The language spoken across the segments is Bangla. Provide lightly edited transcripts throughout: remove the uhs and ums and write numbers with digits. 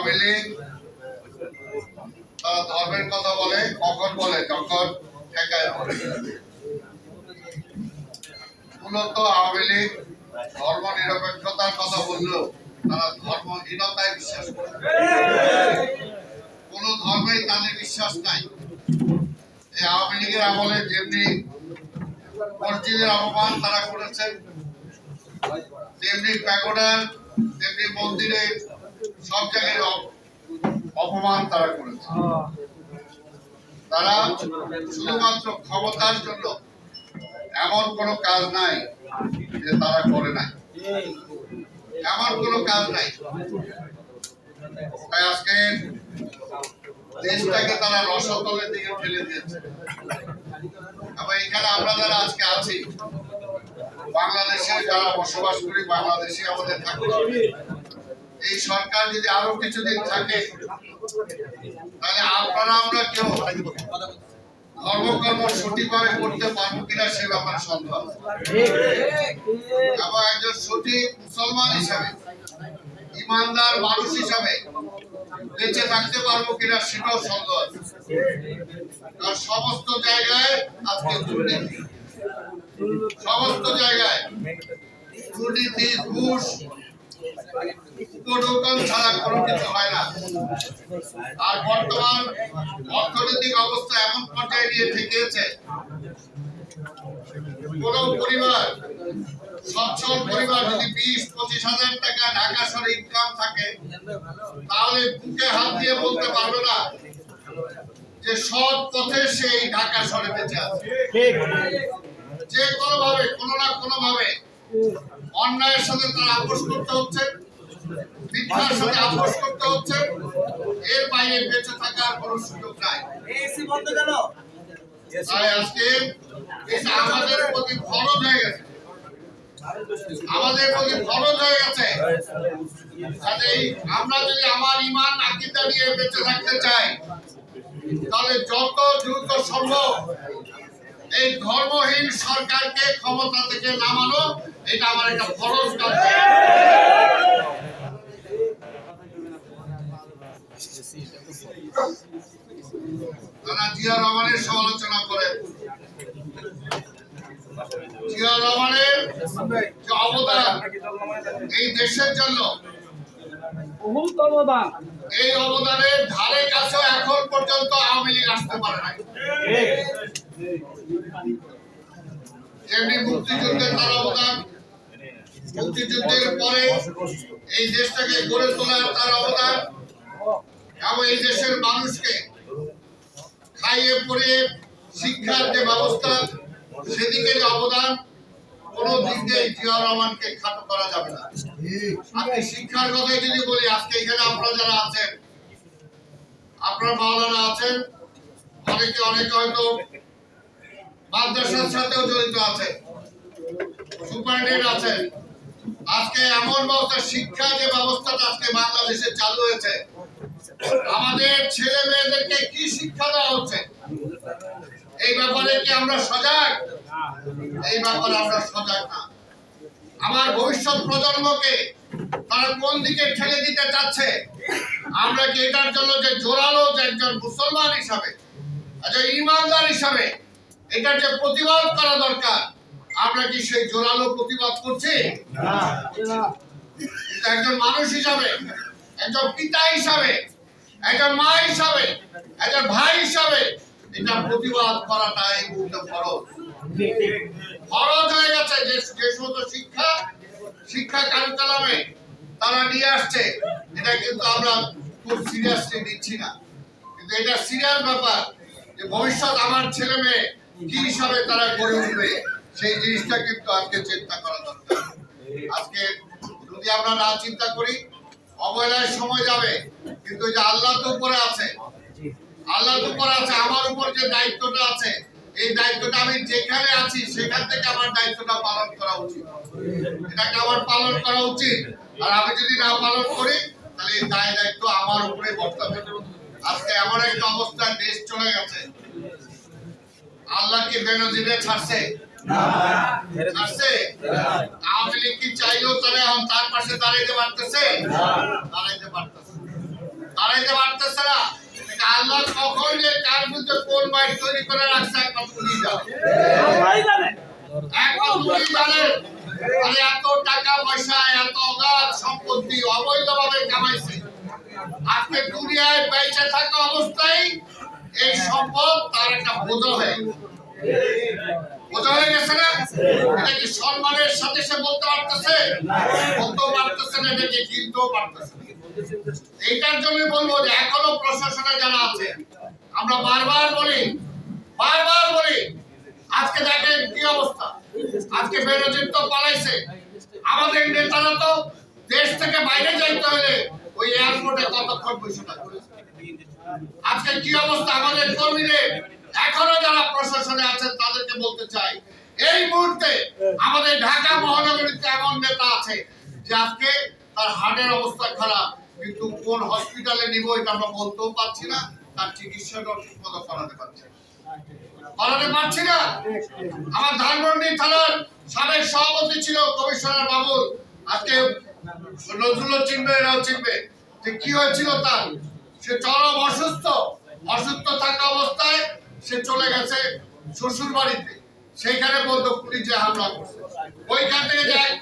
আওয়ামী লীগ তারা ধর্মের কথা বলে, কখন বলে? যখন ঠেকায় বলে। মূলত আওয়ামী লীগ ধর্ম নিরপেক্ষতার কথা বললেও তারা ধর্মহীনতায় বিশ্বাস করে। কোন ধর্মেই তাদের বিশ্বাস নাই। এই আওয়ামী লীগের আমলে যেমনি মসজিদের অপমান তারা করেছেন, তেমনি প্যাগোডার, তেমনি মন্দিরের সব জায়গায় অপমান তারা করেছে। তারা শুধুমাত্র ক্ষমতার জন্য এমন কোনো কাজ নাই যে তারা করে নাই, এমন কোনো কাজ নাই। তাই আজকে দেশটাকে তারা রসতলের দিকে ঠেলে দিয়েছে। এবং এখানে আমরা যারা আজকে আছি, বাংলাদেশে যারা বসবাস করি, বাংলাদেশে আমাদের থাকতে হবে। এই সরকার যদি আরো কিছুদিন থাকে, তাহলে আপনারা আমরা কেউ ধর্মকর্ম সঠিকভাবে করতে পারবো কিনা সে ব্যাপারে সন্দেহ আছে। এবং একজন সঠিক মুসলমান হিসাবে, ইমানদার মানুষ হিসাবে বেঁচে থাকতে পারবো কিনা সেটাও সন্দেহ আছে। আর সমস্ত জায়গায় আজকে দুর্নীতি, সমস্ত জায়গায় দুর্নীতি, ঘুষ, উপঢৌকন ছাড়া কোনো কিছু হয় না। আর বর্তমান অর্থনৈতিক অবস্থা এমন পর্যায়ে নিয়ে ঠেকেছে, কোন পরিবার, সচ্ছল পরিবার যদি 20-25 হাজার টাকা ঢাকা শহরে ইনকাম থাকে, তাহলে বুকে হাত দিয়ে বলতে পারবে না যে সৎ পথে সেই ঢাকা শহরে বেঁচে আছে। যে কোনো ভাবে, কোনো না কোনো ভাবে অন্যায়ের সাথে তারা আপোষ করতে হচ্ছে, মিথ্যার সাথে আপোষ করতে হচ্ছে। এর বাইরে বেঁচে থাকার কোনো সুযোগ নাই। তাই আজকে এটা আমাদের প্রতি ফরজ হয়ে গেছে, আমাদের প্রতি ফরজ হয়ে গেছে। কাজেই আমরা যদি আমার ঈমান আকীদা নিয়ে বেঁচে থাকতে চাই, তাহলে যত দ্রুত সম্ভব এই ধর্মহীন সরকারকে ক্ষমতা থেকে নামানো, এটা আমার একটা ফরজ কাজ। তারা জিয়া রহমানের সমালোচনা করেন। জিয়া রহমানের যে অবদান এই দেশের জন্য, এই অবদানের ধারে কাছে এখন পর্যন্ত আওয়ামী লীগ আসতে পারে নাই। যেমনি মুক্তিযুদ্ধের তার অবদান, মুক্তিযুদ্ধের পরে এই দেশটাকে গড়ে তোলার তার অবদান, এবং এই দেশের মানুষকে খাইয়ে পড়িয়ে শিক্ষার যে ব্যবস্থা, সেদিকে যে অবদান, কোন দিক দিয়ে জিয়া রহমানকে খাটো করা যাবে না। আপনি শিক্ষার কথাই যদি বলি, আজকে এখানে আপনারা যারা আছেন, আপনার মাওলানা আছেন, অনেকে হয়তো মাদ্রাসার সাথেও জড়িত আছেন, সুপারিনটেন্ডেন্ট আছেন। আজকে এমন ব্যবস্থা, শিক্ষা যে ব্যবস্থাটা আজকে বাংলাদেশে চালু হয়েছে, আমাদের ছেলে মেয়েদেরকে কি শিক্ষা দেওয়া হচ্ছে, এই ব্যাপারে কি আমরা সজাগ? এই ব্যাপারে আমরা সজাগ না। আমার ভবিষ্যৎ প্রজন্মকে তারা কোন দিকে ঠেলে দিতে চাচ্ছে, আমরা কি এটার জন্য যে জোরালো, যে একজন মুসলমান হিসাবে, একজন ইমানদার হিসাবে এটার যে প্রতিবাদ করা দরকার, আমরা কি সেই জোরালো প্রতিবাদ করছি? একজন মানুষ হিসাবে, একজন পিতা হিসাবে, একজন মা হিসাবে, একজন ভাই হিসাবে এটা প্রতিবাদ করাটা এই মুহূর্তে ফরজ। ফরজ হয়ে গেছে। যে সমস্ত শিক্ষা কারিকুলামে তারা নিয়ে আসছে, এটা কিন্তু আমরা খুব সিরিয়াসলি নিচ্ছি না। কিন্তু এটা সিরিয়াস ব্যাপার যে ভবিষ্যৎ আমার ছেলে মেয়ে কি হিসাবে তারা গড়ে উঠবে, সেই জিনিসটা কিন্তু আজকে চিন্তা করা দরকার। আজকে যদি আমরা না চিন্তা করি, অবহেলায় সময় যাবে। কিন্তু যে আল্লাহ তো উপরে আছে, আল্লাহ তো উপরে আছে, আমার উপর যে দায়িত্বটা আছে, এই দায়িত্বটা আমি যেখানে আছি সেখান থেকে আমার দায়িত্বটা পালন করা উচিত। এটাকে আমার পালন করা উচিত। আর আমি যদি না পালন করি, তাহলে এই দায়িত্ব আমার উপরে বর্তাবে। আজকে এমন একটা অবস্থায় দেশ চলে গেছে, আল্লাহ কি বেনজিরে ছাড়ছে? ছাড়ছে? আওয়ামী লীগ কি চাইলেও তারা তার পাশে দাঁড়াইতে পারতেছে? দাঁড়াইতে পারতেছে। পারতেছে না। আল্লাহ কখন যে কার মধ্যে কোন মাইট তৈরি করে রাখছে একমাত্র উনি জানেন। একমাত্র উনি জানেন। আর এত টাকা পয়সা, এত অগাধ সম্পত্তি অবৈধভাবে কামাইছে। আজকে দুনিয়ায় বেঁচে থাকা অবস্থায় এই সম্পদ তার একটা বোঝা হয়ে গেছে না? এটা কি সম্মানের সাথে সে বলতে পারতেছে? বলতেও পারতেছে না, এটাকে কিনতেও পারতেছে না। এইটার জন্য বলবো যে এখনো প্রশাসনে যারা আছে, আমরা বারবার বলি আজকে দেখেন কি অবস্থা। আজকে বেনজির তো পালাইছে, আমাদের নেতারা তো দেশ থেকে বাইরে যাইতে হলে ওই এয়ারপোর্টে কতক্ষণ বসে থাকবে। আজকে কি অবস্থা আমাদের কর্মীদের। এখনো যারা প্রশাসনে আছেন তাদেরকে বলতে চাই, এই মুহূর্তে আমাদের ঢাকা মহানগরীতে এমন নেতা আছে যে আজকে তার হার্টের অবস্থা খারাপ, কিন্তু কোন হসপিটালে নিব এটা আমরা বলতেও পারছি না, তার চিকিৎসাটাও ঠিক মতো করাতে পারছি না। আমার ধানমন্ডি থানার সাবেক সভাপতি ছিল কমিশনার বাবুল, আজকে নজরুল চিনবে, এরাও চিনবে যে কি হয়েছিল তার। সে চরম অসুস্থ থাকা অবস্থায় সে চলে গেছে শ্বশুর বাড়িতে, সেইখানে বলতো পুলিশে হামলা করছে। ওইখান থেকে যায়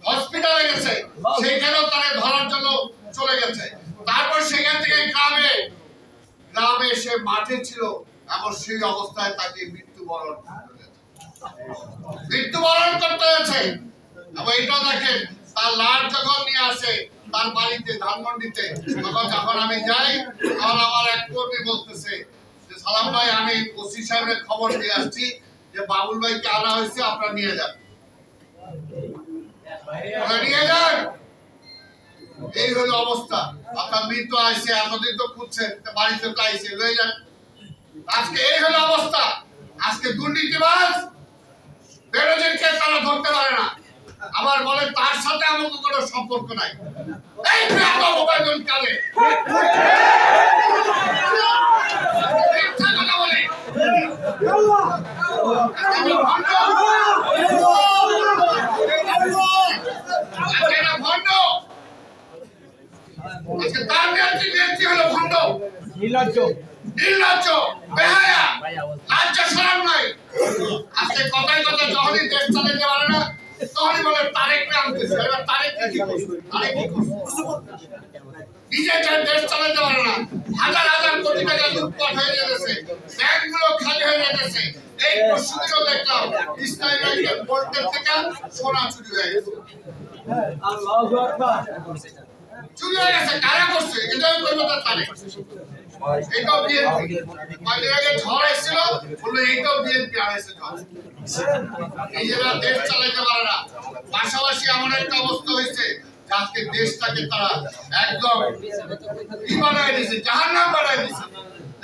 হসপিটালে গেছে, সেইখানেও তাকে ধরার জন্য চলে গেছে। তারপর সেখান থেকে গ্রামে সে মাঠে ছিল, এমন সেই অবস্থায় তাকে মৃত্যুবরণ করতে হয়েছে। এবং এটা দেখেন, তার লাশ যখন নিয়ে আসে তার বাড়িতে ধানমন্ডিতে, তখন যখন আমি যাই তখন আমার এক কর্মী বলতেছে যে সালাম ভাই, আমি ওসি সাহেবের খবর দিয়ে আসছি যে বাবুল ভাইকে আনা হয়েছে, আপনারা নিয়ে যান। এই হলো অবস্থা। আপনার মৃত্যু আইসে, এতদিন তো খুঁজছেন, বাড়িতে তো আইসে, লয়ে যান। আজকে এই হলো অবস্থা। আজকে দুর্নীতিবাজ বেনজিরকে তারা ধরতে পারে না, আবার বলে তার সাথে আমাকে কোনো সম্পর্ক নাই। এই ওবায়দুল কাদের মিথ্যা কথা বলে, আজকে তার নেত্রী হলো ভণ্ড, নির্লজ্জ, বেহায়া, লজ্জা শরম নাই। আজকে কথায় যখনই দেশ চালাতে পারে না তখনই বলে তারেককে আনতেছে। এবার তারেক কি করছে? নিজে দেশ চালাতে পারে না, হাজার কোটি টাকা লুটপাট হয়ে যেতেছে, ব্যাংকগুলো খালি হয়ে যেতেছে। এই পরশুদিনও দেখলাম ইসলামী ব্যাংকের বোর্ডের থেকে সোনা চুরি হয়ে গেছে। চুরি হয়ে গেছে, কারা করছে? এটাও করবো তার তারেক। এইটাও বিএনপি, কয়েকদিন আগে ঝড় এসেছিল, বললো এইটাও বিএনপি আড়াইছে ঝড়। নিজেরা দেশ চালাতে পারে না, পাশাপাশি এমন একটা অবস্থা হয়েছে আজকে দেশটাকে তারা একদম কি বানায় দিয়েছে, জাহান্নাম বানায় দিয়েছে।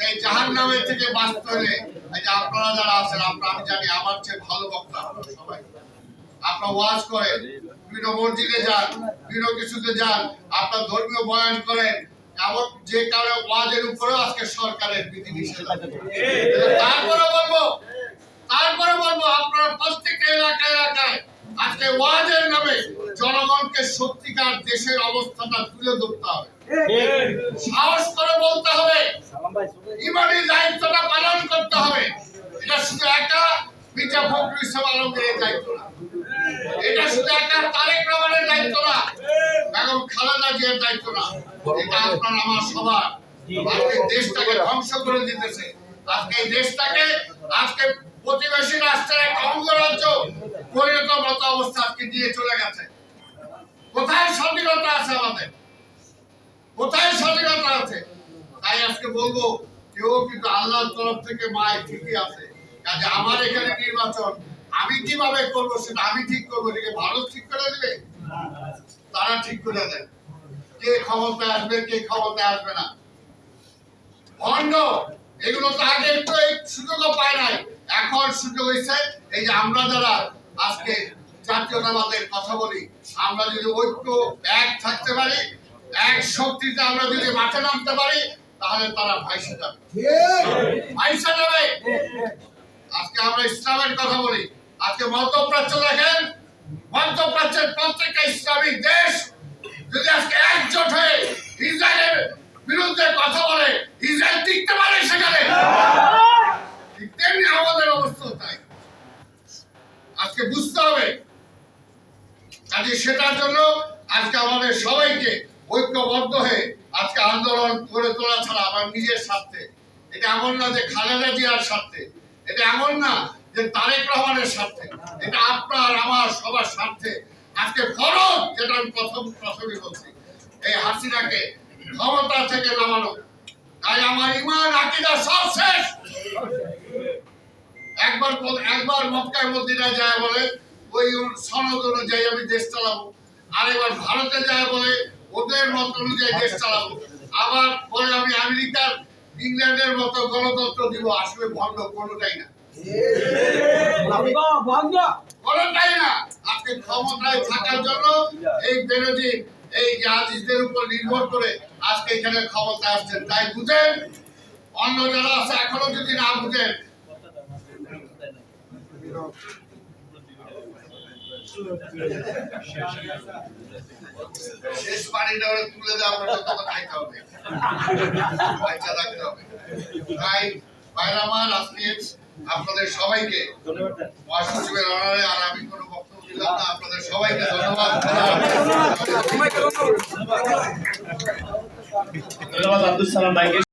এই জাহান্নামের থেকে বাঁচতে হলে এই যে আপনারা যারা আছেন, আমি জানি আমার চেয়ে ভালো বক্তা সবাই, আপনারা ওয়াজ করেন, বিভিন্ন মসজিদে যান, বিভিন্ন কিছুতে যান, আপনার ধর্মীয় বয়ান করেন, এমন যে কারণে ওয়াজের উপরেও আজকে সরকারের বিধিনিষেধ আছে। তারপরে বলবো আপনারা প্রত্যেকটা এলাকায় আজকে ওয়াজের নামে জনগণকে সত্যিকার দেশের অবস্থাটা তুলে ধরতে হবে, সাহস করে বলতে হবে, ইমানি দায়িত্বটা পালন করতে হবে। এটা শুধু একা মির্জা ফখরুল ইসলাম আলমগীরের দায়িত্ব না, এটা শুধু একা তারেক রহমানের দায়িত্ব না, বেগম খালেদা জিয়ার দায়িত্ব না, এটা আপনার আমার সবার। আজকে দেশটাকে ধ্বংস করে দিতেছে, আজকে এই দেশটাকে আজকে প্রতিবেশী রাষ্ট্রের এক অঙ্গরাজ্য পরিণত মতো অবস্থা আজকে দিয়ে চলে গেছে। কোথায় স্বাধীনতা আছে আমাদের? কোথায় স্বাধীনতা আছে? তাই আজকে বলবো, কেউ কিন্তু আল্লাহর তরফ থেকে মায় ঠিকই আছে। কাজে আমার এখানে নির্বাচন আমি কিভাবে করবো সেটা আমি ঠিক করবো, এটাকে ভারত ঠিক করে দেবে? তারা ঠিক করে দেয় কে ক্ষমতায় আসবে, কে ক্ষমতায় আসবে না। ভণ্ড এগুলো তো আগে একটু সুযোগও পায় নাই, এখন সুযোগ হয়েছে। এই যে আমরা যারা আজকে জাতীয়তাবাদের কথা বলি, আমরা যদি ঐক্য এক থাকতে পারি, এক শক্তিতে আমরা যদি মাঠে নামতে পারি, তাহলে তারা ভাইসে যাবে। আজকে আমরা ইসলামের কথা বলি, আজকে মধ্যপ্রাচ্য দেখেন, মধ্যপ্রাচ্যের প্রত্যেকটা ইসলামিক দেশ যদি আজকে একজোট হয়ে ইসরায়েলের বিরুদ্ধে কথা বলে, সেটার জন্য আজকে আমাদের সবাইকে ঐক্যবদ্ধ হয়ে আজকে আন্দোলন করে তোলা ছাড়া আমার নিজের স্বার্থে, এটা এমন না যে খালেদা জিয়ার স্বার্থে, এটা এমন না যে তারেক রহমানের স্বার্থে, এটা আপনার আমার সবার স্বার্থে। আজকে ফরজ, যেটা আমি প্রথমে বলছি, এই হাসিনাকে ক্ষমতা থেকে নামানো। তাই আমার ইমান আকীদা সব শেষ। একবার মক্কায় মদিনায় যায় বলে ওই সনদ অনুযায়ী আমি দেশ চালাবো, আরেকবার ভারতে যায় বলে ওদের মত অনুযায়ী দেশ চালাবো, আবার বলে আমি আমেরিকার ইংল্যান্ডের মতো গণতন্ত্র দিব। আসলে ভণ্ড কোনোটাই না, কোনোটাই না। আজকে ক্ষমতায় থাকার জন্য এই বিরোধী এই জাহাজদের উপর নির্ভর করে আজকে এখানে ক্ষমতা আসছেন। তাই বুঝেন, অন্য যারা আছে এখনো যদি না বুঝেন, শেষ পানিটা ওরা তুলে দেওয়া পর্যন্ত খাইতে হবে, বাচ্চা রাখতে হবে। তাই ভাইরা আমার, আজকে আপনাদের সবাইকে মহাসচিবের অনারে আর আমি কোনো বক্তব্য দিলাম না। আপনাদের সবাইকে ধন্যবাদ। ধন্যবাদ আব্দুল সালাম ভাইকে।